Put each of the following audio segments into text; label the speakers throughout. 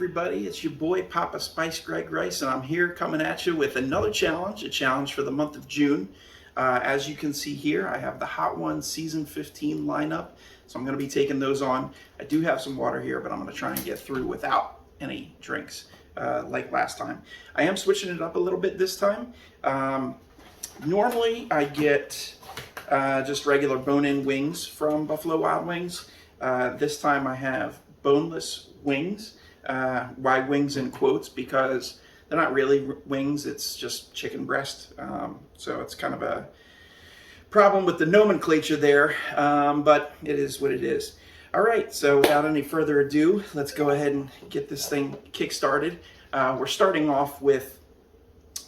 Speaker 1: everybody, it's your boy Papa Spice Greg Rice, and I'm here coming at you with another challenge, a challenge for the month of June. As you can see here, I have the Hot Ones Season 15 lineup, so I'm going to be taking those on. I do have some water here, but I'm going to try and get through without any drinks like last time. I am switching it up a little bit this time. Normally I get just regular bone-in wings from Buffalo Wild Wings. This time I have boneless wings. Why wings in quotes? Because they're not really wings, it's just chicken breast. So it's kind of a problem with the nomenclature there, but it is what it is. All right, so without any further ado, let's go ahead and get this thing kick-started. We're starting off with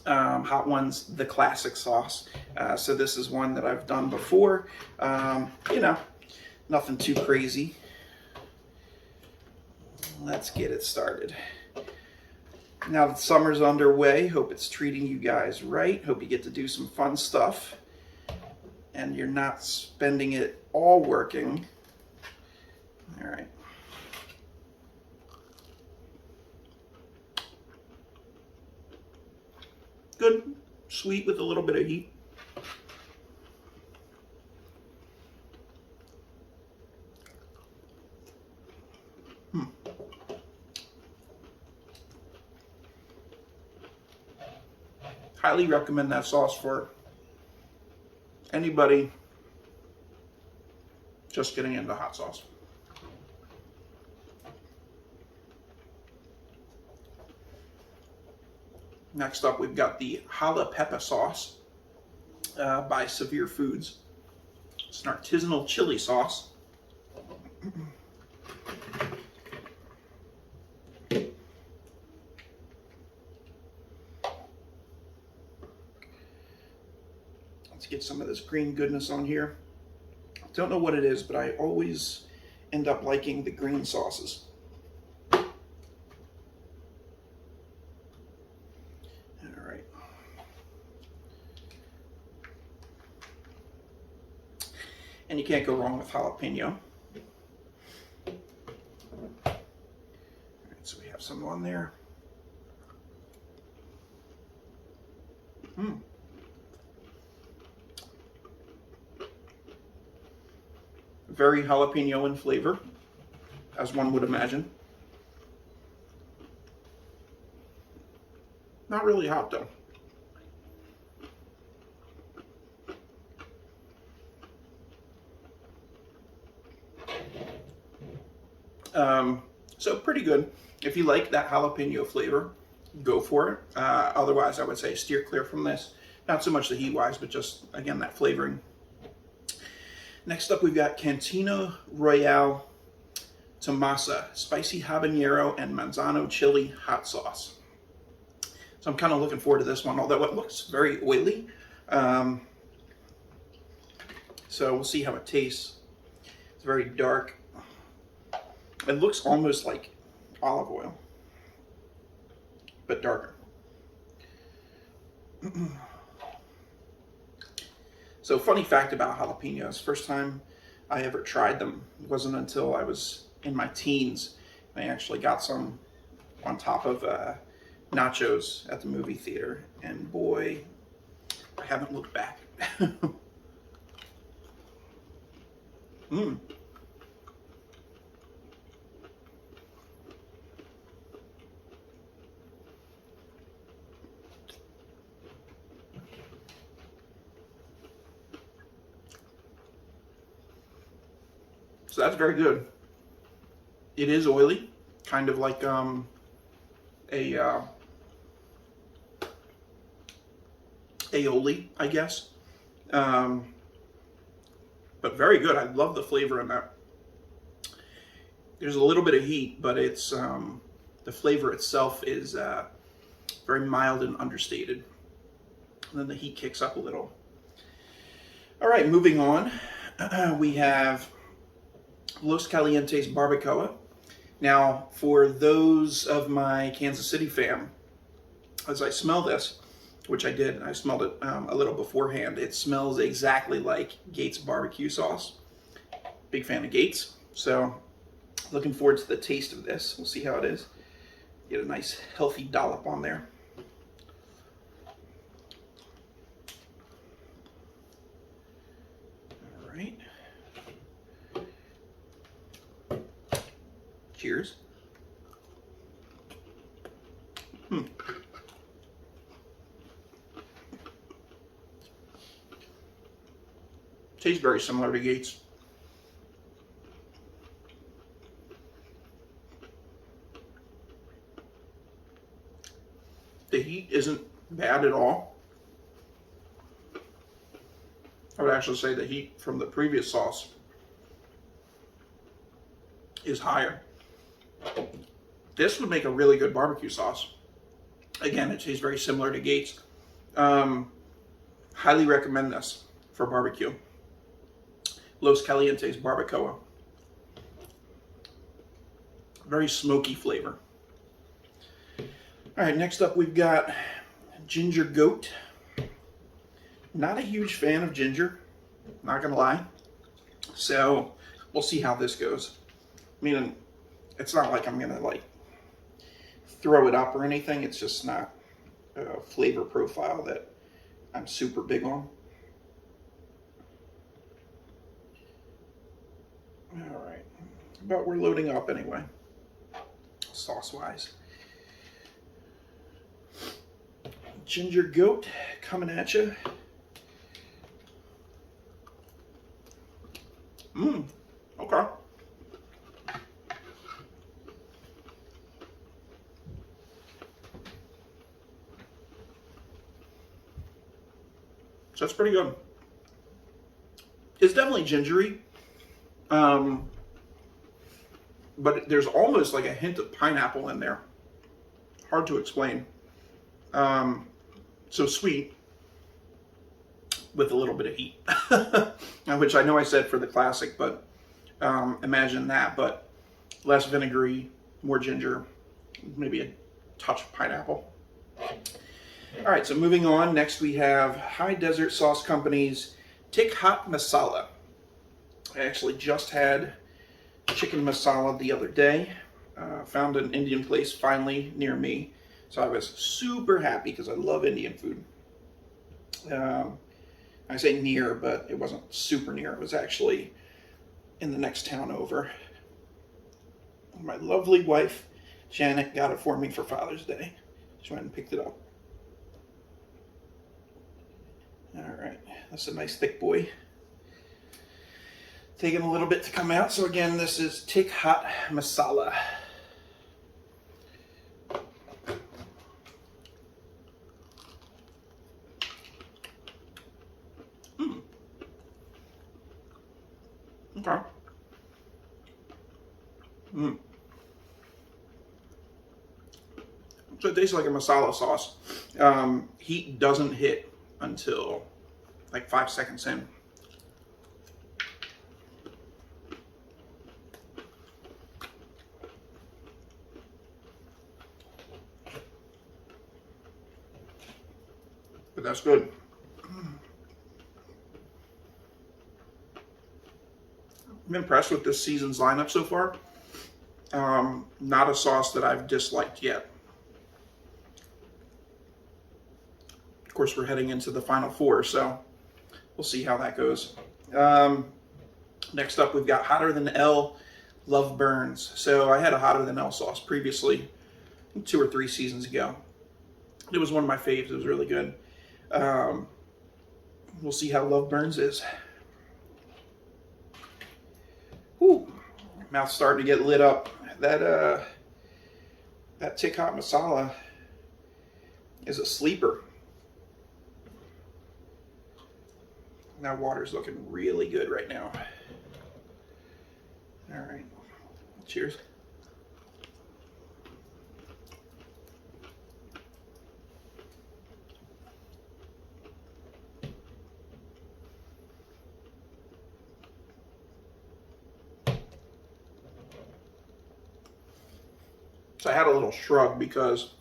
Speaker 1: Hot Ones, the classic sauce. So this is one that I've done before. You know, nothing too crazy. Let's get it started. Now that summer's underway, hope it's treating you guys right. Hope you get to do some fun stuff and you're not spending it all working. All right. Good, sweet with a little bit of heat. Highly recommend that sauce for anybody just getting into hot sauce. Next up, we've got the Jalapeppa sauce by Severe Foods. It's an artisanal chili sauce. Let's get some of this green goodness on here. Don't know what it is, but I always end up liking the green sauces. All right. And you can't go wrong with jalapeno. All right, so we have some on there. Very jalapeno in flavor, as one would imagine. Not really hot though. So pretty good. If you like that jalapeno flavor, go for it. Otherwise, I would say steer clear from this. Not so much the heat-wise, but just, again, that flavoring. Next up, we've got Cantina Royale Tomasa, spicy habanero and manzano chili hot sauce. So I'm kind of looking forward to this one, although it looks very oily. So we'll see how it tastes. It's very dark. It looks almost like olive oil, but darker. So funny fact about jalapenos, first time I ever tried them wasn't until I was in my teens. I actually got some on top of nachos at the movie theater, and boy, I haven't looked back. So that's very good. It is oily, kind of like aioli, I guess. But very good. I love the flavor in that. There's a little bit of heat, but it's the flavor itself is very mild and understated. And then the heat kicks up a little. All right, moving on. We have Los Calientes Barbacoa. Now, for those of my Kansas City fam, as I smell this, which I did, I smelled it a little beforehand, it smells exactly like Gates barbecue sauce. Big fan of Gates, so looking forward to the taste of this. We'll see how it is. Get a nice healthy dollop on there. All right. Cheers. Tastes very similar to Gates. The heat isn't bad at all. I would actually say the heat from the previous sauce is higher. This would make a really good barbecue sauce. Again, it tastes very similar to Gates. Highly recommend this for barbecue. Los Calientes Barbacoa. Very smoky flavor. All right, next up we've got Ginger Goat. Not a huge fan of ginger, not gonna lie. So we'll see how this goes. I mean, it's not like I'm gonna like throw it up or anything. It's just not a flavor profile that I'm super big on. All right, but we're loading up anyway, sauce-wise. Ginger Goat coming at you. Okay. So that's pretty good. It's definitely gingery. But there's almost like a hint of pineapple in there. Hard to explain. So sweet with a little bit of heat, which I know I said for the classic, but imagine that, but less vinegary, more ginger, maybe a touch of pineapple. All right, so moving on. Next we have High Desert Sauce Company's Tikhat Masala. I actually just had chicken masala the other day. Found an Indian place finally near me. So I was super happy because I love Indian food. I say near, but it wasn't super near. It was actually in the next town over. My lovely wife, Janet, got it for me for Father's Day. She went and picked it up. All right, that's a nice thick boy. Taking a little bit to come out. So again, this is Tikhat Masala. Okay. So it tastes like a masala sauce. Heat doesn't hit until like 5 seconds in. But that's good. I'm impressed with this season's lineup so far. Not a sauce that I've disliked yet. Of course, we're heading into the final four, so we'll see how that goes. Next up, we've got Hotter Than L Love Burns. So I had a Hotter Than L sauce previously, 2 or 3 seasons ago. It was one of my faves. It was really good. We'll see how Love Burns is. Whew, mouth's starting to get lit up. That Tikhat Masala is a sleeper. That water's looking really good right now. All right, cheers. So I had a little shrug because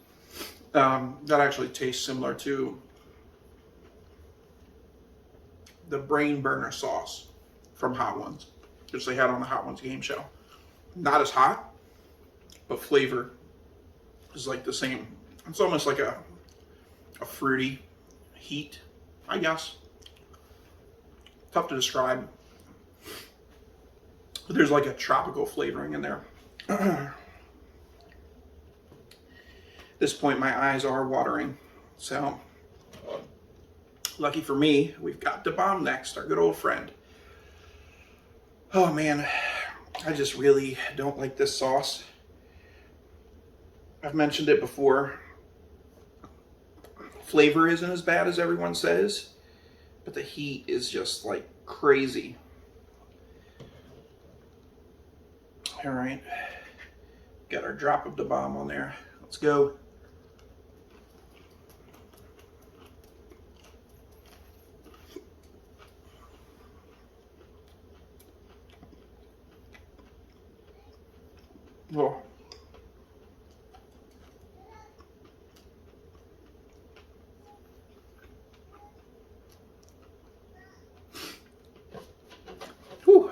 Speaker 1: that actually tastes similar to the Brain Burner sauce from Hot Ones, which they had on the Hot Ones game show. Not as hot, but flavor is like the same. It's almost like a fruity heat, I guess. Tough to describe. But there's like a tropical flavoring in there. At this point, my eyes are watering. So, lucky for me, we've got Da Bomb next, our good old friend. Oh man, I just really don't like this sauce. I've mentioned it before. Flavor isn't as bad as everyone says, but the heat is just like crazy. All right, got our drop of Da Bomb on there. Let's go. Oh. Whew.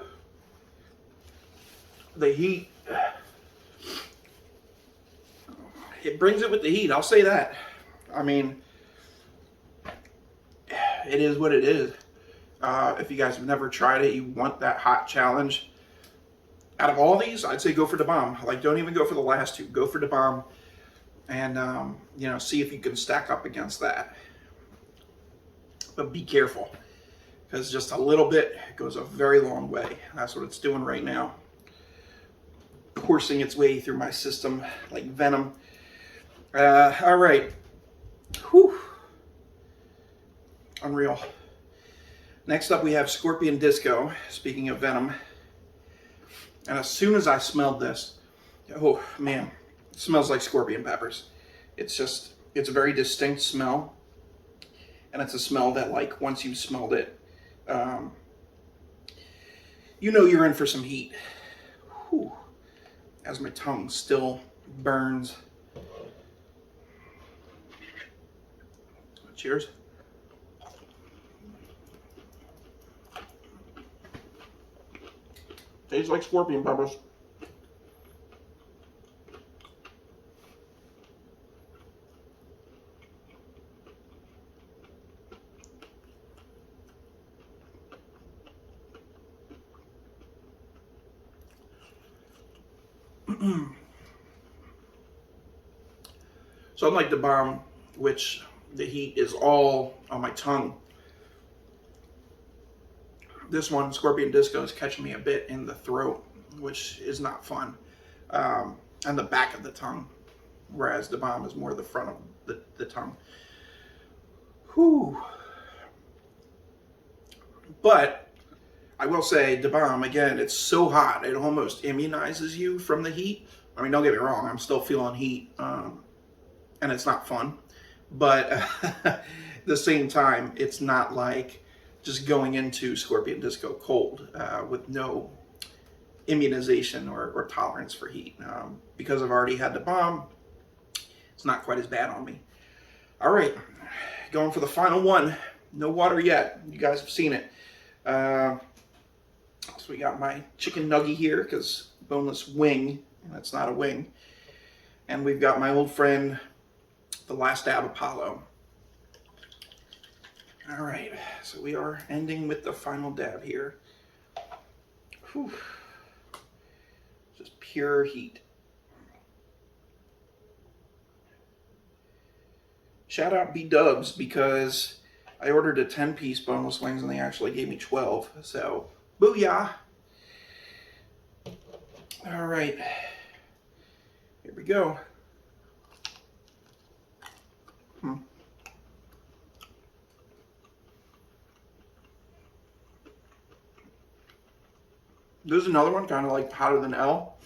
Speaker 1: The heat, it brings it with the heat, I'll say that. I mean, it is what it is. If you guys have never tried it, you want that hot challenge. Out of all these, I'd say go for Da Bomb. Like, don't even go for the last two. Go for Da Bomb, and you know, see if you can stack up against that. But be careful, because just a little bit goes a very long way. That's what it's doing right now, coursing its way through my system like venom. All right, whew, unreal. Next up, we have Scorpion Disco. Speaking of venom. And as soon as I smelled this, oh man, it smells like scorpion peppers. It's a very distinct smell. And it's a smell that, like, once you've smelled it, you know you're in for some heat. Whew. As my tongue still burns. Cheers. Tastes like scorpion peppers. So unlike Da Bomb, which the heat is all on my tongue, this one, Scorpion Disco, is catching me a bit in the throat, which is not fun, and the back of the tongue, whereas Da Bomb is more the front of the tongue. Whew. But I will say, Da Bomb, again, it's so hot, it almost immunizes you from the heat. I mean, don't get me wrong, I'm still feeling heat, and it's not fun. But at the same time, it's not like just going into Scorpion Disco cold with no immunization or tolerance for heat. Because I've already had Da Bomb, it's not quite as bad on me. All right, going for the final one. No water yet. You guys have seen it. So we got my chicken nugget here, because boneless wing, that's not a wing. And we've got my old friend, the Last Dab Apollo. All right, so we are ending with the final dab here. Whew. Just pure heat. Shout out B-Dubs, because I ordered a 10-piece boneless wings and they actually gave me 12. So, booyah. All right, here we go. There's another one, kind of like hotter than L.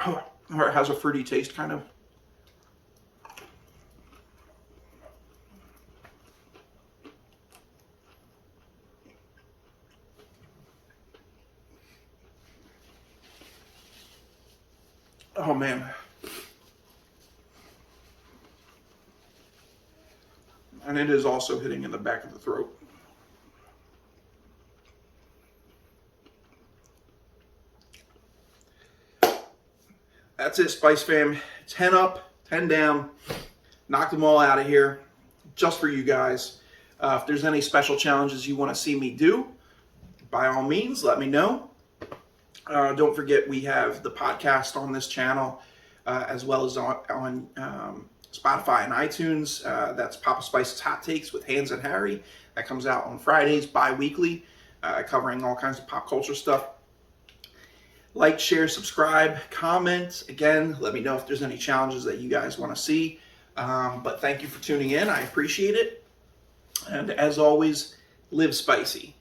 Speaker 1: Or it has a fruity taste, kind of. Oh man. And it is also hitting in the back of the throat. that's it, Spice Fam. 10 up, 10 down. Knocked them all out of here just for you guys. If there's any special challenges you want to see me do, by all means, let me know. Don't forget, we have the podcast on this channel, as well as on Spotify and iTunes. That's Papa Spice's Hot Takes with Hans and Harry. That comes out on Fridays, bi-weekly, covering all kinds of pop culture stuff. Like, share, subscribe, comment. Again, let me know if there's any challenges that you guys want to see. But thank you for tuning in. I appreciate it. And as always, live spicy.